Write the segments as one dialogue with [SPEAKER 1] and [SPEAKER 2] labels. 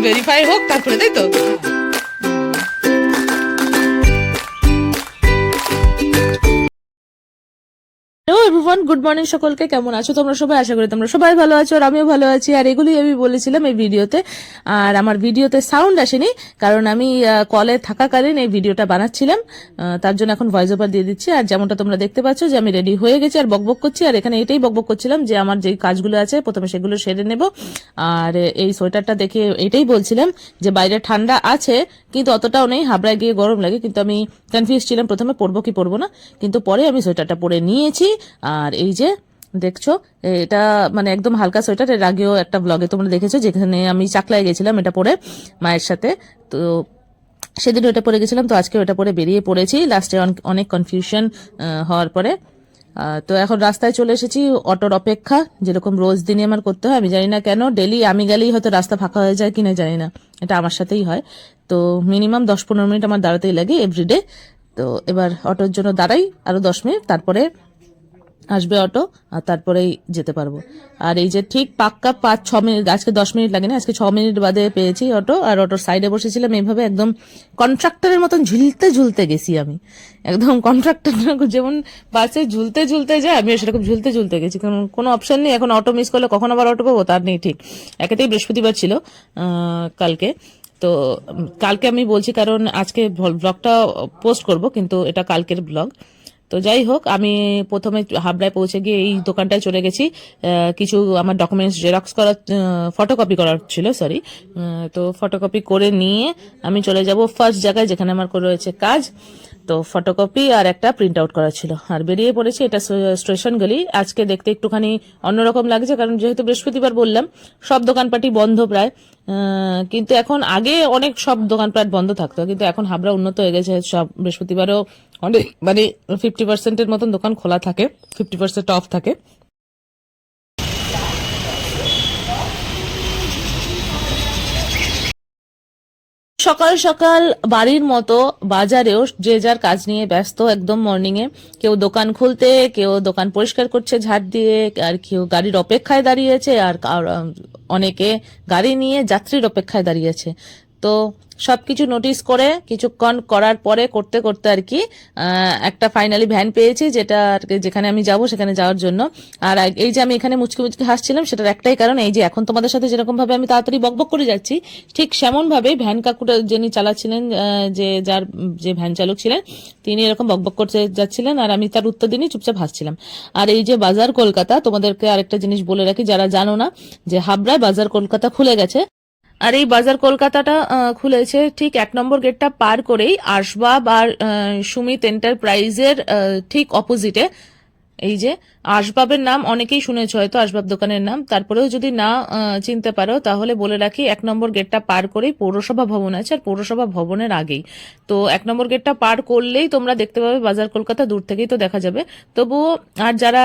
[SPEAKER 1] Verify হোক তারপরে, তাই তো? হ্যালো এভরিওয়ান, গুড মর্নিং সকলকে। কেমন আছো তোমরা সবাই? আশা করি তোমরা সবাই ভালো আছো, আর আমিও ভালো আছি। আর এগুলি আমি বলেছিলাম এই ভিডিওতে। আর আমার ভিডিওতে সাউন্ড আসেনি, কারণ আমি কলে থাকাকালীন এই ভিডিওটা বানাচ্ছিলাম, তার জন্য এখন ভয়েস ওভার দিয়ে দিচ্ছি। আর যেমনটা তোমরা দেখতে পাচ্ছ যে আমি রেডি হয়ে গেছি আর বকবক করছি। আর এখানে এটাই বকবক করছিলাম যে আমার যে কাজগুলো আছে প্রথমে সেগুলো সেরে নেব। আর এই সোয়েটারটা দেখে এটাই বলছিলাম যে বাইরে ঠান্ডা আছে কিন্তু অতটাও নেই, হাবড়ায় গিয়ে গরম লাগে। কিন্তু আমি কনফিউজ ছিলাম প্রথমে পরবো কি পরবো না, কিন্তু পরে আমি সোয়েটারটা পরে নিয়েছি। আর এই যে দেখছো, এটা মানে একদম হালকা সোয়েটার। এর আগেও একটা ব্লগে তোমরা দেখেছো যেখানে আমি চাকলায় গেছিলাম এটা পরে মায়ের সাথে। তো সেদিন ওটা পরে গেছিলাম, তো আজকে ওটা পরে বেরিয়ে পড়েছি লাস্টে অনেক কনফিউশন হওয়ার পরে। তো এখন রাস্তায় চলে এসেছি, অটোর অপেক্ষা যেরকম রোজ দিনই আমার করতে হয়। আমি জানি না কেন ডেলি আমি গেলেই হয়তো রাস্তা ফাঁকা হয়ে যায় কিনা জানি না, এটা আমার সাথেই হয়। তো মিনিমাম 10-15 মিনিট আমার দাঁড়াতেই লাগে এভরিডে। তো এবার অটোর জন্য দাঁড়াই আরো 10 মিনিট, তারপরে আসবে অটো, আর তারপরেই যেতে পারবো। আর এই যে ঠিক পাক্কা 5-6 মিনিট, আজকে 10 মিনিট লাগে না, আজকে 6 মিনিট বাদে পেয়েছি অটো। আর অটোর সাইডে বসেছিলাম এইভাবে, একদম কন্ট্রাক্টরের মতন ঝুলতে ঝুলতে গেছি আমি। একদম কন্ট্রাক্টর যেমন বাসে ঝুলতে ঝুলতে যায়, আমি সেরকম ঝুলতে ঝুলতে গেছি, কারণ কোনো অপশন নেই। এখন অটো মিস করলে কখন আবার অটো পাবো তার নেই ঠিক। একেতেই বৃহস্পতিবার ছিল কালকে। তো কালকে আমি বলছি কারণ আজকে ব্লগটা পোস্ট করব, কিন্তু এটা কালকের ব্লগ। তো যাই হোক, আমি প্রথমে হাবড়ায় পৌঁছে গিয়ে এই দোকানটায় চলে গেছি। কিছু আমার ডকুমেন্টস জেরক্স করার, ফটোকপি করার ছিল, সরি। তো ফটোকপি করে নিয়ে আমি চলে যাব ফার্স্ট জায়গায় যেখানে আমার রয়েছে কাজ। তো ফটোকপি আর একটা প্রিন্ট আউট করা ছিল, আর বেরিয়ে পড়েছি। এটা স্টেশন গলি। আজকে দেখতে একটুখানি অন্যরকম লাগছে, কারণ যেহেতু বৃহস্পতিবার বললাম, সব দোকানপাটি বন্ধ প্রায়। কিন্তু এখন আগে অনেক সব দোকানপাট বন্ধ থাকতো, কিন্তু এখন হাবড়া উন্নত হয়ে গেছে, সব বৃহস্পতিবারও অনেক মানে 50%-এর মতন দোকান খোলা থাকে, 50% অফ থাকে। সকাল সকাল বাড়ির মতো বাজারেও যে যার কাজ নিয়ে ব্যস্ত একদম মর্নিং এ। কেউ দোকান খুলতে, কেউ দোকান পরিষ্কার করছে ঝাড় দিয়ে, আর কেউ গাড়ির অপেক্ষায় দাঁড়িয়েছে, আর অনেকে গাড়ি নিয়ে যাত্রীর অপেক্ষায় দাঁড়িয়েছে। তো সবকিছু নোটিস করে কিছুক্ষণ করার পরে করতে করতে আর কি একটা ফাইনালি ভ্যান পেয়েছি, যেটা যেখানে আমি যাব সেখানে যাওয়ার জন্য। আর এই যে আমি এখানে মুচকি মুচকি হাসছিলাম, সেটার একটাই কারণ, এই যে এখন তোমাদের সাথে যেরকম ভাবে আমি তাড়াতাড়ি বকবক করে যাচ্ছি, ঠিক সেমন ভাবে ভ্যান কাকুটা যিনি চালাচ্ছিলেন, যে ভ্যান চালক ছিলেন, তিনি এরকম বকবক করতে যাচ্ছিলেন, আর আমি তার উত্তর দিনই চুপচাপ হাসছিলাম। আর এই যে বাজার কলকাতা, তোমাদেরকে আরেকটা জিনিস বলে রাখি যারা জানো না, যে হাবড়ায় বাজার কলকাতা খুলে গেছে। আর এই বাজার কলকাতাটা খুলেছে ঠিক 1 নম্বর গেটটা পার করেই আসবাব আর সুমিত এন্টারপ্রাইজের ঠিক অপোজিটে। এই যে আসবাবের নাম অনেকেই শুনেছ হয়তো, আসবাব দোকানের নাম। তারপরেও যদি না চিনতে পারো তাহলে বলে রাখি, 1 নম্বর গেটটা পার করেই পৌরসভা ভবন আছে, আর পৌরসভা ভবনের আগেই। তো 1 নম্বর গেটটা পার করলেই তোমরা দেখতে পাবে বাজার কলকাতা, দূর থেকেই তো দেখা যাবে। তবুও আর যারা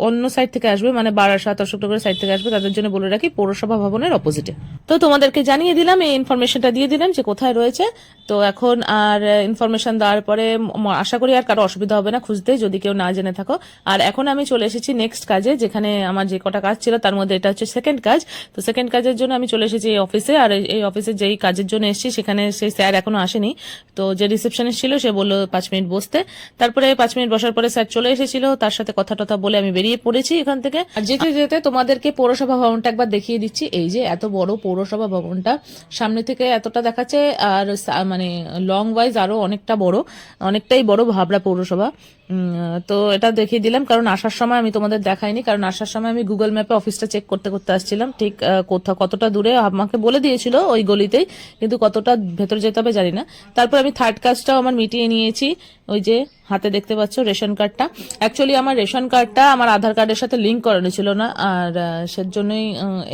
[SPEAKER 1] অন্য সাইড থেকে আসবে, মানে বারাসাত, অশোকনগরের সাইড থেকে আসবে, তাদের জন্য বলে রাখি পৌরসভা ভবনের অপোজিটে। তো তোমাদেরকে জানিয়ে দিলাম, এই ইনফরমেশনটা দিয়ে দিলাম যে কোথায় রয়েছে। তো এখন আর ইনফরমেশন দেওয়ার পরে আশা করি আর কারো অসুবিধা হবে না খুঁজতে, যদি কেউ না জেনে থাকো। আর এখন আমি চলে এসেছি নেক্সট কাজে, যেখানে আমার যে কটা কাজ ছিল তার মধ্যে এটা হচ্ছে সেকেন্ড কাজ। তো সেকেন্ড কাজের জন্য আমি চলে এসেছি এই অফিসে। আর এই অফিসে যেই কাজের জন্য এসেছি সেখানে সেই স্যার এখনো আসেনি। তো যে রিসেপশনিস্ট ছিল সে বললো 5 মিনিট বসতে। তারপরে 5 মিনিট বসার পরে স্যার চলে এসেছিল, তার সাথে কথা টথা বলে আমি বেরিয়ে পড়েছি এখান থেকে। আর যেতে যেতে তোমাদেরকে পৌরসভা ভবনটা একবার দেখিয়ে দিচ্ছি। এই যে এত বড় পৌরসভা ভবনটা, সামনে থেকে এতটা দেখাচ্ছে, আর মানে লং ওয়াইজ আরো অনেকটা বড়, অনেকটাই বড় হাবড়া পৌরসভা। তো এটা দেখিয়ে দিলাম, কারণ আসার সময় আমি তোমাদের দেখাইনি, কারণ আসার সময় আমি গুগল ম্যাপে অফিসটা চেক করতে করতে আসছিলাম, ঠিক কতটা দূরে আমাকে বলে দিয়েছিল ওই গলিতেই, কিন্তু কতটা ভেতরে যেতে হবে জানি না। তারপর আমি থার্ড কাজটাও আমার মিটিয়ে নিয়েছি। ওই যে হাতে দেখতে পাচ্ছ রেশন কার্ডটা, অ্যাকচুয়ালি আমার রেশন কার্ডটা আমার আধার কার্ডের সাথে লিঙ্ক করানো ছিল না, আর সেজন্যই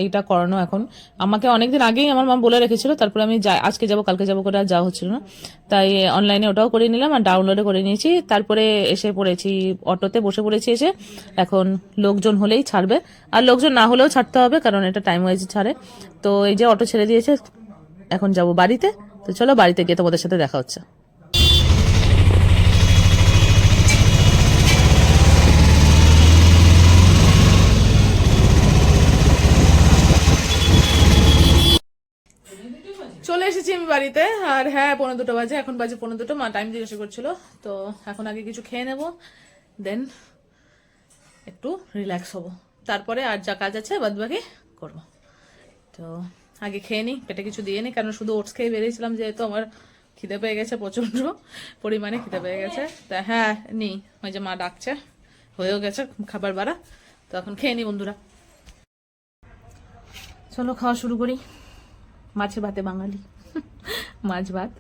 [SPEAKER 1] এইটা করানো। এখন আমাকে অনেকদিন আগেই আমার মা বলে রেখেছিল, তারপরে আমি আজকে যাব কালকে যাব করে আর যাওয়া হচ্ছিল না, তাই অনলাইনে ওটাও করে নিলাম আর ডাউনলোডও করে নিয়েছি। তারপরে এসে পড়েছি অটোতে, বসে পড়েছি এসে। এখন লোকজন হলেই ছাড়বে, আর লোকজন না হলেও ছাড়তে হবে, কারণ এটা টাইম ওয়াইজ ছাড়ে। তো এই যে অটো ছেড়ে দিয়েছে, এখন যাব বাড়িতে। তো চলো বাড়িতে গিয়ে তোমাদের সাথে দেখা হচ্ছে। আমি বাড়িতে, আর হ্যাঁ 1:45 বাজে, এখন বাজে 1:45, মা টাইম জিজ্ঞাসা করছিল। তো এখন আগে কিছু খেয়ে নেব, দেন একটু রিল্যাক্স হব, তারপরে আর যা কাজ আছে বাদ বাকি করবো। তো আগে খেয়ে নিই, পেটে কিছু দিয়ে নিই, কারণ শুধু ওটস খেয়ে বেরিয়েছিলাম, যেহেতু আমার খিদে পেয়ে গেছে, প্রচন্ড পরিমাণে খিদে পেয়ে গেছে। তা হ্যাঁ নি, ওই যে মা ডাকছে, হয়েও গেছে খাবার বাড়া। তো এখন খেয়ে নিই বন্ধুরা, চলো খাওয়া শুরু করি। মাছে ভাতে বাঙালি, মাছ ভাত।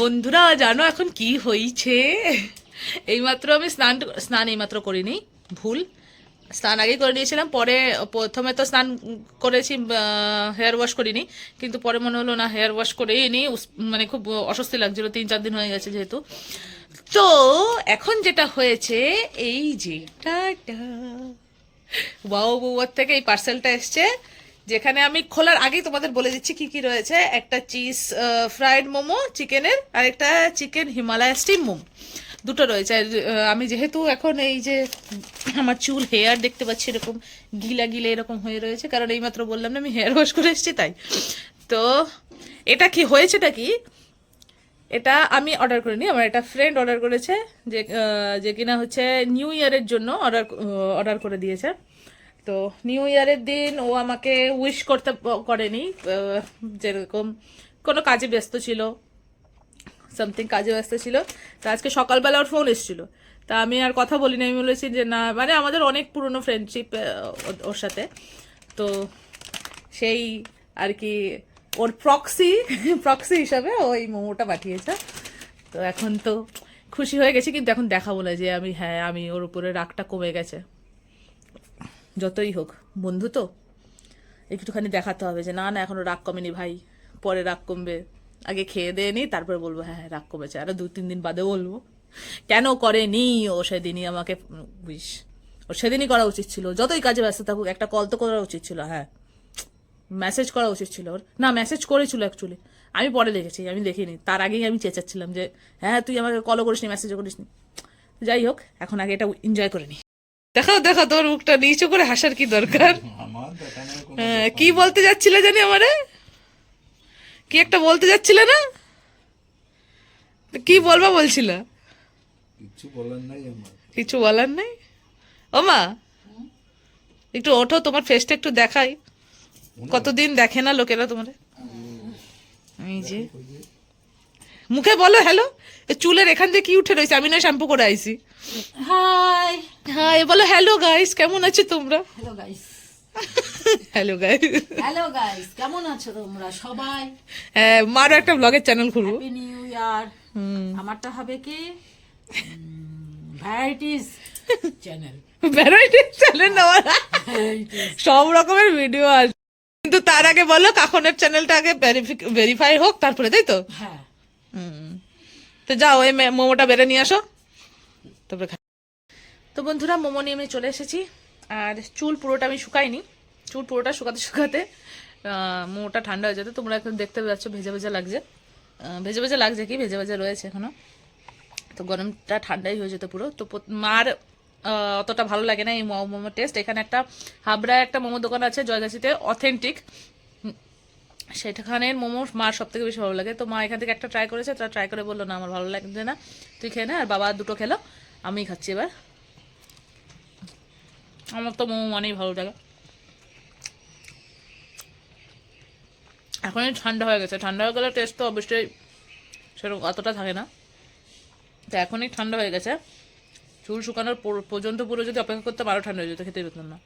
[SPEAKER 1] বন্ধুরা জানো এখন কি হয়েছে? এইমাত্র আমি স্নান এইমাত্র করিনি, ভুল, স্নান আগেই করে নিয়েছিলাম। পরে প্রথমে তো স্নান করেছি, হেয়ার ওয়াশ করিনি, কিন্তু পরে মনে হলো না হেয়ার ওয়াশ করেই নি, মানে খুব অস্বস্তি লাগছিল, 3-4 দিন হয়ে গেছে যেহেতু। তো এখন যেটা হয়েছে, এই যে টাটা বাউ বউয়ার থেকে এই পার্সেলটা এসছে, যেখানে আমি খোলার আগেই তোমাদের বলে দিচ্ছি কি কি রয়েছে। একটা চিজ ফ্রাইড মোমো চিকেনের, আর একটা চিকেন হিমালয় স্টিম মোমো, দুটো রয়েছে। আর আমি যেহেতু এখন এই যে আমার চুল হেয়ার দেখতে পাচ্ছি এরকম গিলা গিলে এরকম হয়ে রয়েছে, কারণ এইমাত্র বললাম না আমি হেয়ার ওয়াশ করে এসেছি, তাই। তো এটা কি হয়েছেটা কি, এটা আমি অর্ডার করিনি, আমার একটা ফ্রেন্ড অর্ডার করেছে, যে কিনা হচ্ছে নিউ ইয়ারের জন্য অর্ডার করে দিয়েছে। তো নিউ ইয়ারের দিন ও আমাকে উইশ করেনি, যেরকম কোনো কাজে ব্যস্ত ছিল, সামথিং কাজে ব্যস্ত ছিল। তা আজকে সকালবেলা ওর ফোন এসেছিল, তা আমি আর কথা বলিনি, আমি বলেছি যে না, মানে আমাদের অনেক পুরনো ফ্রেন্ডশিপ ওর সাথে। তো সেই আর কি ওর প্রক্সি হিসাবে ওই মোমোটা পাঠিয়েছে। তো এখন তো খুশি হয়ে গেছি, কিন্তু এখন দেখাবো না যে আমি ওর উপরে রাগটা কমে গেছে। যতই হোক বন্ধু তো, একটুখানি দেখাতে হবে যে না না এখনো রাগ কমেনি ভাই, পরে রাগ কমবে, আগে খেয়ে দিয়ে নি তারপরে বলবো হ্যাঁ হ্যাঁ রাগ কমেছে, আরো 2-3 দিন বাদে বলবো। কেন করেনি ও সেদিনই আমাকে উইশ, ওর সেদিনই করা উচিত ছিল, যতই কাজে ব্যস্ত থাকুক একটা কল তো করা উচিত ছিল, হ্যাঁ মেসেজ করা উচিত ছিল ওর। না মেসেজ করেছিল অ্যাকচুয়ালি, আমি পরে দেখেছি, আমি দেখিনি, তার আগেই আমি চেঁচাচ্ছিলাম যে হ্যাঁ তুই আমাকে কলও করিসনি, মেসেজও করিসনি। যাই হোক, এখন আগে এটা এনজয় করে নি। দেখাও দেখাও, তোর মুখটা নিচু করে হাসার কি দরকার? কি বলতে যাচ্ছিলে জানি আমারে, কি একটা বলতে যাচ্ছিলে না, কি বলবা বলছিল? কিছু বলার নাই। ও মা একটু ওঠো, তোমার ফেসটা একটু দেখাই, কতদিন দেখে না লোকেরা তোমার। এই যে মুখে বলো হ্যালো, চুলের এখান থেকে কি উঠে রয়েছে, আমি না শ্যাম্পু করে আইছি।
[SPEAKER 2] হাই
[SPEAKER 1] হাই বলো, হ্যালো গাইস কেমন আছো তোমরা?
[SPEAKER 2] Hello guys,
[SPEAKER 1] hello guys,
[SPEAKER 2] hello guys, কেমন আছো তোমরা সবাই?
[SPEAKER 1] মারও একটা ব্লগের চ্যানেল খুলবো।
[SPEAKER 2] Happy new year. আমারটা হবে কি ভ্যারাইটিস চ্যানেল,
[SPEAKER 1] ভ্যারাইটি চ্যানেল না, সব রকমের ভিডিও আছে, কিন্তু তার আগে বলো কাকনের চ্যানেলটা আগে ভেরিফাই হোক তারপরে, তাই তো?
[SPEAKER 2] হ্যাঁ।
[SPEAKER 1] তো যাও এই মোমোটা বেড়ে নিয়ে আসো, তারপরে তো বন্ধুরা মোমো নিয়ে আমি চলে এসেছি, আর চুল পুরোটা আমি শুকাইনি, চুল পুরোটা শুকাতে শুকাতে মোমোটা ঠান্ডা হয়ে যেত। তোমরা এখন দেখতে পাচ্ছ ভেজা ভেজা লাগছে, ভেজা ভেজা লাগছে কি, ভেজা ভেজা রয়েছে এখনো। তো গরমটা ঠান্ডাই হয়ে যেত পুরো। তো মার অতটা ভালো লাগে না এই মোমো টেস্ট। এখানে একটা হাবড়ায় একটা মোমো দোকান আছে জয়গাছিতে, অথেন্টিক, সেখানের মোমো মার সব থেকে বেশি ভালো লাগে। তো মা এখান থেকে একটা ট্রাই করেছে, তারা ট্রাই করে বললো না আমার ভালো লাগছে না, তুই খেয়ে না, আর বাবা দুটো খেলো, আমি খাচ্ছি এবার। আমার তো মোমো মানেই ভালো লাগে। এখনই ঠান্ডা হয়ে গেছে, ঠান্ডা হয়ে গেলে টেস্ট তো অবশ্যই সেরকম অতটা থাকে না। তো এখনই ঠান্ডা হয়ে গেছে, চুল শুকানোর পর্যন্ত পুরো যদি অপেক্ষা করতাম আরও ঠান্ডা হয়ে যেত, খেতে পেতাম না।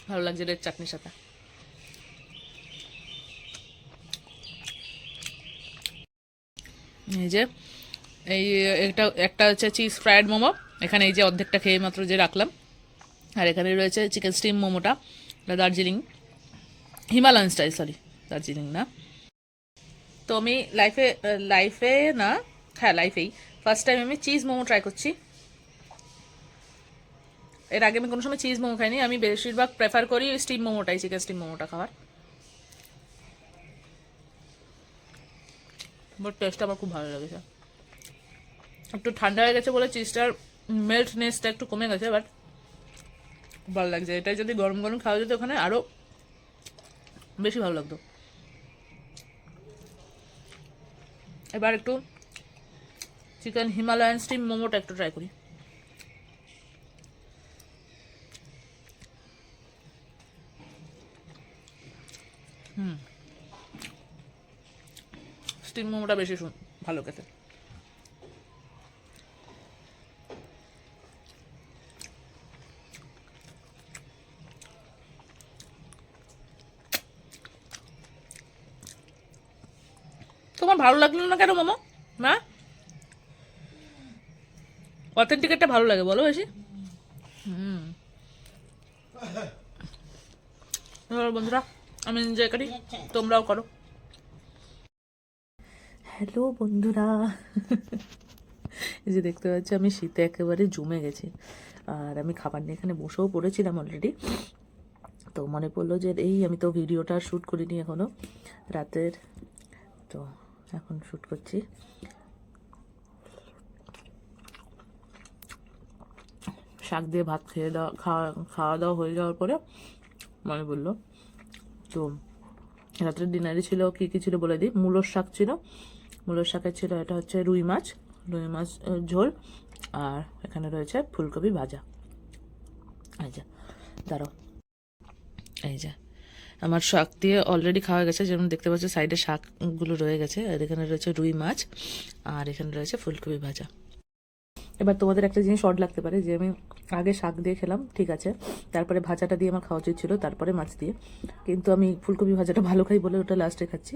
[SPEAKER 1] ভালো লাগছে রেড চাটনির সাথে। এই যে একটা হচ্ছে চিজ ফ্রাইড মোমো, এখানে এই যে অর্ধেকটা খেয়ে মাত্র যে রাখলাম, আর এখানে রয়েছে চিকেন স্টিম মোমোটা, এটা Darjeeling, Himalayan style, sorry Darjeeling না। তো আমি লাইফে না, হ্যাঁ লাইফেই ফার্স্ট টাইম আমি চিজ মোমো ট্রাই করছি। এর আগে আমি কোনো সময় চিজ মোমো খাইনি, আমি বেশিরভাগ প্রেফার করি স্টিম মোমোটাই, চিকেন স্টিম মোমোটা খাওয়ার। বাট টেস্টটা আমার খুব ভালো লেগেছে। একটু ঠান্ডা হয়ে গেছে বলে চিজটার মেল্টনেসটা একটু কমে গেছে, বাট খুব ভালো লাগছে। এটা যদি গরম গরম খাওয়া যেত ওখানে আরও বেশি ভালো লাগতো। এবার একটু চিকেন হিমালয়ান স্টিম মোমোটা একটু ট্রাই করি। স্টিম মোমোটা বেশি ভালো খেতে। তোমার ভালো লাগলো না কেন মোমো? না, অথেন্টিকেটটা ভালো লাগে বলো বেশি। বন্ধুরা আমি এনজয় করি, তোমরাও করো। হ্যালো বন্ধুরা, এই যে দেখতে পাচ্ছি আমি শীতে একেবারে জমে গেছি, আর আমি খাবার নিয়ে এখানে বসেও পড়েছিলাম অলরেডি। তো মনে পড়লো যে এই আমি তো ভিডিওটা শ্যুট করিনি এখনও রাতের, তো এখন শ্যুট করছি। শাক দিয়ে ভাত খাওয়া দাওয়া হয়ে যাওয়ার পরে মনে পড়লো, তো রাতের ডিনারে ছিল কী কী ছিল বলে দিই। মূলোর শাক ছিল, মূলোর শাকের ছিল এটা হচ্ছে রুই মাছ ঝোল, আর এখানে রয়েছে ফুলকপি ভাজা। এই যে দাঁড়াও, এই যে আমার শাক দিয়ে অলরেডি খাওয়া গেছে, যেমন দেখতে পাচ্ছ সাইডে শাকগুলো রয়ে গেছে, আর এখানে রয়েছে রুই মাছ, আর এখানে রয়েছে ফুলকপি ভাজা। এবার তোমাদের একটা জিনিস অড লাগতে পারে যে আমি আগে শাক দিয়ে খেলাম, ঠিক আছে, তারপরে ভাজাটা দিয়ে আমার খাওয়া উচিত ছিল, তারপরে মাছ দিয়ে, কিন্তু আমি ফুলকপি ভাজাটা ভালো খাই বলে ওটা লাস্টে খাচ্ছি,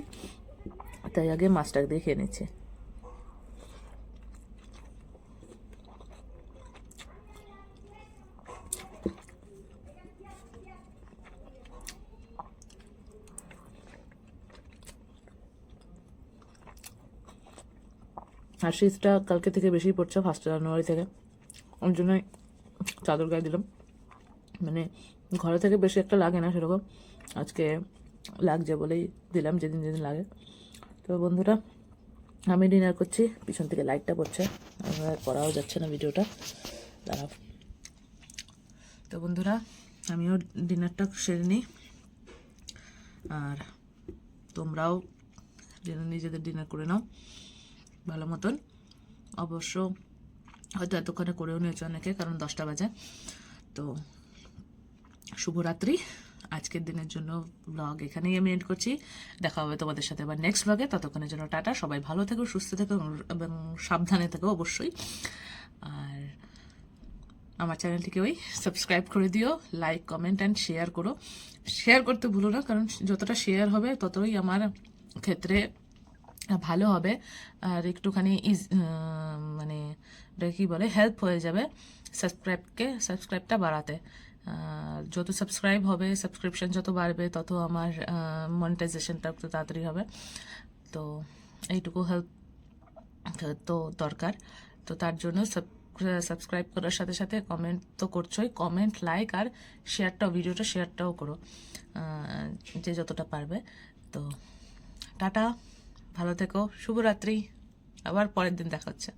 [SPEAKER 1] তাই আগে মাছটা দিয়ে খেয়ে নিচ্ছি। আর শীতটা কালকে থেকে বেশি পড়ছে, 1 জানুয়ারি থেকে, ওর জন্যই চাদর গায়ে দিলাম। মানে ঘরে থেকে বেশি একটা লাগে না সেরকম, আজকে লাগছে বলেই দিলাম, যেদিন যেদিন লাগে। তো বন্ধুরা আমি ডিনার করছি, পিছন থেকে লাইটটা পড়ছে, আমার করাও যাচ্ছে না ভিডিওটা, দাঁড়াও। তো বন্ধুরা আমিও ডিনারটা সেরে নিই, আর তোমরাও নিজেদের ডিনার করে নাও ভালো মতন। অবশ্য হয়তো এতক্ষণে করেও নিয়েছে অনেকে, কারণ 10টা বাজে। তো শুভরাত্রি, আজকের দিনের জন্য ব্লগ এখানেই আমি এন্ড করছি। দেখা হবে তোমাদের সাথে আবার নেক্সট ব্লগে, ততক্ষণের জন্য টাটা, সবাই ভালো থেকো, সুস্থ থেকো এবং সাবধানে থেকো অবশ্যই। আর আমার চ্যানেলটিকে সাবস্ক্রাইব করে দিও, লাইক কমেন্ট অ্যান্ড শেয়ার করো। শেয়ার করতে ভুলো না, কারণ যতটা শেয়ার হবে ততই আমার ক্ষেত্রে ভালো হবে, আর একটুখানি মানে এটা কী বলে হেল্প হয়ে যাবে সাবস্ক্রাইবটা বাড়াতে। যত সাবস্ক্রাইব হবে, সাবস্ক্রিপশন যত বাড়বে, তত আমার মনিটাইজেশনটা একটু তাড়াতাড়ি হবে। তো এইটুকু হেল্প তো দরকার, তো তার জন্য সাবস্ক্রাইব করার সাথে সাথে কমেন্ট তো করছোই, কমেন্ট, লাইক আর ভিডিওটা শেয়ারটাও করো, যে যতটা পারবে। তো টাটা, ভালো থেকো, শুভরাত্রি, আবার পরের দিন দেখা হচ্ছে।